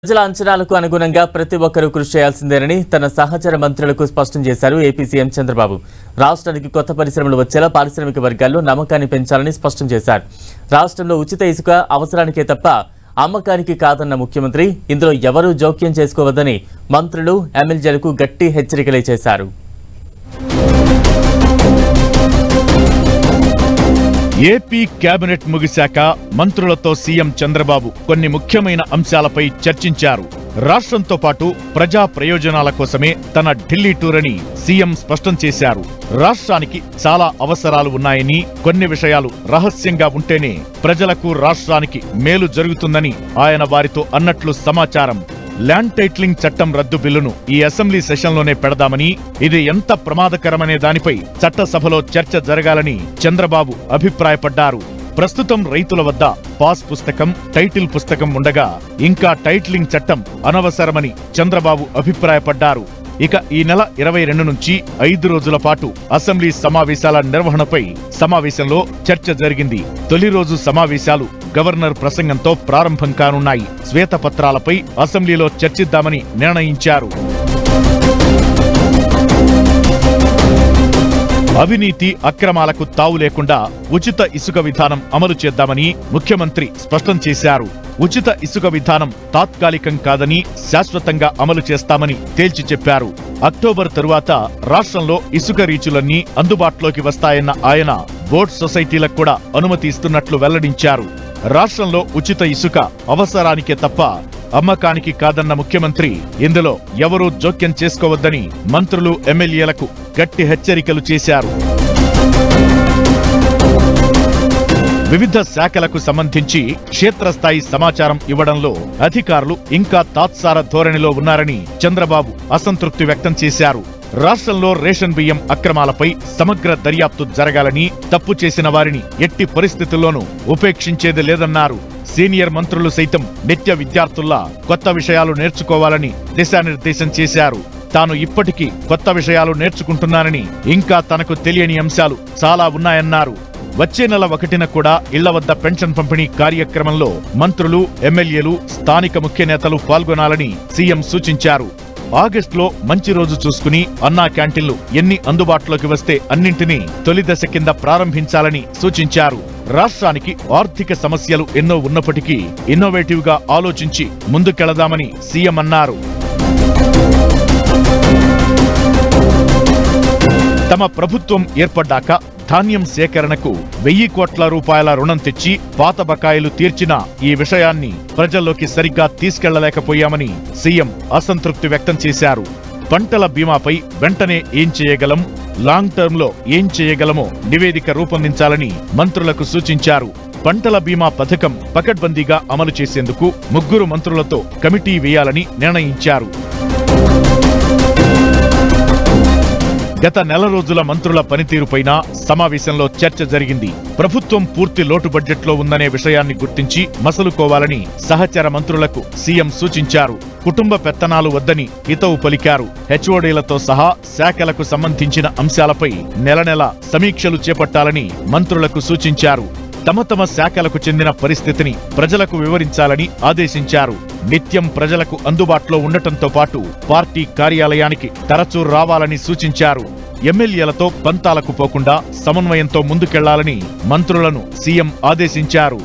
ప్రజల అంచనాలకు అనుగుణంగా ప్రతి ఒక్కరూ కృషి చేయాల్సిందేనని తన సహచర మంత్రులకు స్పష్టం చేశారు ఏపీ సీఎం చంద్రబాబు. రాష్ట్రానికి కొత్త పరిశ్రమలు వచ్చేలా పారిశ్రామిక వర్గాల్లో నమ్మకాన్ని పెంచాలని స్పష్టం చేశారు. రాష్ట్రంలో ఉచిత ఇసుక అవసరానికే తప్ప అమ్మకానికి కాదన్న ముఖ్యమంత్రి ఇందులో ఎవరూ జోక్యం చేసుకోవద్దని మంత్రులు ఎమ్మెల్యేలకు గట్టి హెచ్చరికలు చేశారు. ఏపీ కేబినెట్ ముగిశాక మంత్రులతో సీఎం చంద్రబాబు కొన్ని ముఖ్యమైన అంశాలపై చర్చించారు. రాష్ట్రంతో పాటు ప్రజా ప్రయోజనాల కోసమే తన ఢిల్లీ టూర్ అని సీఎం స్పష్టం చేశారు. రాష్ట్రానికి చాలా అవసరాలు ఉన్నాయని, కొన్ని విషయాలు రహస్యంగా ఉంటేనే ప్రజలకు రాష్ట్రానికి మేలు జరుగుతుందని ఆయన వారితో అన్నట్లు సమాచారం. ల్యాండ్ టైటిలింగ్ చట్టం రద్దు బిల్లును ఈ అసెంబ్లీ సెషన్లోనే పెడదామని, ఇది ఎంత ప్రమాదకరమనే దానిపై చట్టసభలో చర్చ జరగాలని చంద్రబాబు అభిప్రాయపడ్డారు. ప్రస్తుతం రైతుల వద్ద పాస్ పుస్తకం, టైటిల్ పుస్తకం ఉండగా ఇంకా టైటిలింగ్ చట్టం అనవసరమని చంద్రబాబు అభిప్రాయపడ్డారు. ఇక ఈ నెల 22 నుంచి 5 రోజుల పాటు అసెంబ్లీ సమావేశాల నిర్వహణపై సమావేశంలో చర్చ జరిగింది. తొలి రోజు సమావేశాలు గవర్నర్ ప్రసంగంతో ప్రారంభం కానున్నాయి. శ్వేతపత్రాలపై అసెంబ్లీలో చర్చిద్దామని నిర్ణయించారు. అవినీతి అక్రమాలకు తావు లేకుండా ఉచిత ఇసుక విధానం అమలు చేద్దామని ముఖ్యమంత్రి స్పష్టం చేశారు. ఉచిత ఇసుక విధానం తాత్కాలికం కాదని, శాశ్వతంగా అమలు చేస్తామని తేల్చి చెప్పారు. అక్టోబర్ తరువాత రాష్ట్రంలో ఇసుక రీచులన్నీ అందుబాటులోకి వస్తాయన్న ఆయన బోట్ సొసైటీలకు కూడా అనుమతి ఇస్తున్నట్లు వెల్లడించారు. రాష్ట్రంలో ఉచిత ఇసుక అవసరానికే తప్ప అమ్మకానికి కాదన్న ముఖ్యమంత్రి ఇందులో ఎవరూ జోక్యం చేసుకోవద్దని మంత్రులు ఎమ్మెల్యేలకు గట్టి హెచ్చరికలు చేశారు. వివిధ శాఖలకు సంబంధించి క్షేత్రస్థాయి సమాచారం ఇవ్వడంలో అధికారులు ఇంకా తాత్సార ధోరణిలో ఉన్నారని చంద్రబాబు అసంతృప్తి వ్యక్తం చేశారు. రాష్ట్రంలో రేషన్ బియ్యం అక్రమాలపై సమగ్ర దర్యాప్తు జరగాలని, తప్పు చేసిన వారిని ఎట్టి పరిస్థితుల్లోనూ ఉపేక్షించేది లేదన్నారు. సీనియర్ మంత్రులు సైతం నిత్య విద్యార్థుల్లా కొత్త విషయాలు నేర్చుకోవాలని దిశానిర్దేశం చేశారు. తాను ఇప్పటికీ కొత్త విషయాలు నేర్చుకుంటున్నానని, ఇంకా తనకు తెలియని అంశాలు చాలా ఉన్నాయన్నారు. వచ్చే నెల 1న కూడా ఇళ్ల వద్ద పెన్షన్ పంపిణీ కార్యక్రమంలో మంత్రులు, ఎమ్మెల్యేలు, స్థానిక ముఖ్య నేతలు పాల్గొనాలని సీఎం సూచించారు. ఆగస్టులో మంచి రోజు చూసుకుని అన్నా క్యాంటీన్లు ఎన్ని అందుబాటులోకి వస్తే అన్నింటినీ తొలి దశ కింద ప్రారంభించాలని సూచించారు. రాష్ట్రానికి ఆర్థిక సమస్యలు ఎన్నో ఉన్నప్పటికీ ఇన్నోవేటివ్ గా ఆలోచించి ముందుకెళదామని సీఎం అన్నారు. తమ ప్రభుత్వం ఏర్పడ్డాక ధాన్యం సేకరణకు 1000 కోట్ల రూపాయల రుణం తెచ్చి పాత బకాయిలు తీర్చిన ఈ విషయాన్ని ప్రజల్లోకి సరిగ్గా తీసుకెళ్లలేకపోయామని సీఎం అసంతృప్తి వ్యక్తం చేశారు. పంటల బీమాపై వెంటనే ఏం చేయగలం, లాంగ్ టర్మ్ లో ఏం చేయగలమో నివేదిక రూపొందించాలని మంత్రులకు సూచించారు. పంటల బీమా పథకం పకడ్బందీగా అమలు చేసేందుకు 3 మంత్రులతో కమిటీ వేయాలని నిర్ణయించారు. గత నెల రోజుల మంత్రుల పనితీరుపైన సమావేశంలో చర్చ జరిగింది. ప్రభుత్వం పూర్తి లోటు బడ్జెట్లో ఉందనే విషయాన్ని గుర్తించి మసలుకోవాలని సహచర మంత్రులకు సీఎం సూచించారు. కుటుంబ పెత్తనాలు వద్దని హితవు పలికారు. హెచ్ఓడీలతో సహా శాఖలకు సంబంధించిన అంశాలపై నెల సమీక్షలు చేపట్టాలని మంత్రులకు సూచించారు. తమ శాఖలకు చెందిన పరిస్థితిని ప్రజలకు వివరించాలని ఆదేశించారు. నిత్యం ప్రజలకు అందుబాటులో ఉండటంతో పాటు పార్టీ కార్యాలయానికి తరచూ రావాలని సూచించారు. ఎమ్మెల్యేలతో పంతాలకు పోకుండా సమన్వయంతో ముందుకెళ్లాలని మంత్రులను సీఎం ఆదేశించారు.